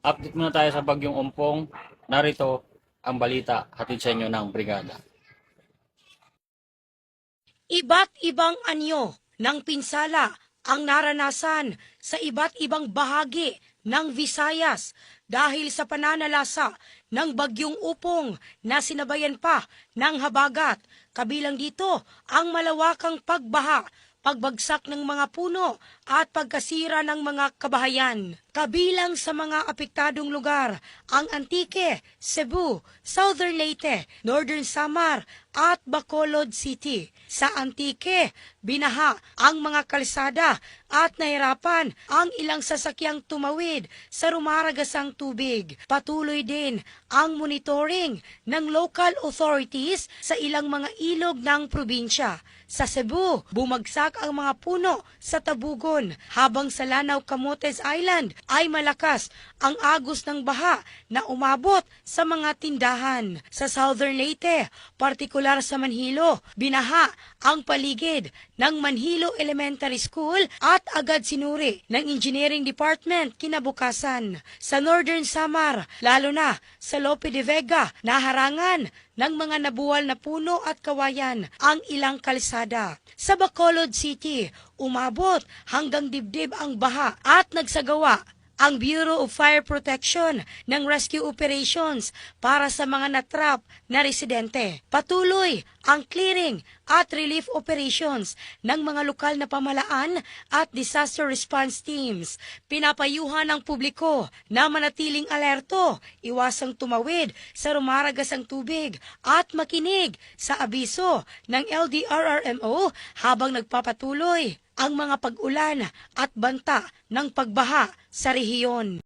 Update muna tayo sa Bagyong Ompong. Narito ang balita hatid sa inyo ng brigada. Iba't ibang anyo ng pinsala ang naranasan sa iba't ibang bahagi ng Visayas dahil sa pananalasa ng Bagyong Upong na sinabayan pa ng habagat. Kabilang dito ang malawakang pagbaha, pagbagsak ng mga puno at pagkasira ng mga kabahayan. Kabilang sa mga apektadong lugar ang Antique, Cebu, Southern Leyte, Northern Samar at Bacolod City. Sa Antique, binaha ang mga kalsada at nahirapan ang ilang sasakyang tumawid sa rumaragasang tubig. Patuloy din ang monitoring ng local authorities sa ilang mga ilog ng probinsya. Sa Cebu, bumagsak ang mga puno sa Tabugon, habang sa Lanao, Camotes Island ay malakas ang agos ng baha na umabot sa mga tindahan. Sa Southern Leyte, partikular sa Manhilo, binaha ang paligid ng Manhilo Elementary School at agad sinuri ng Engineering Department kinabukasan. Sa Northern Samar, lalo na sa Lope de Vega, naharangan ng mga nabuwal na puno at kawayan ang ilang kalsada. Sa Bacolod City, umabot hanggang dibdib ang baha at nagsagawa ang Bureau of Fire Protection ng rescue operations para sa mga natrap na residente. Patuloy ang clearing at relief operations ng mga lokal na pamahalaan at disaster response teams. Pinapayuhan ng publiko na manatiling alerto, iwasang tumawid sa rumaragasang tubig at makinig sa abiso ng LDRRMO habang nagpapatuloy ang mga pag-ulan at banta ng pagbaha sa rehiyon.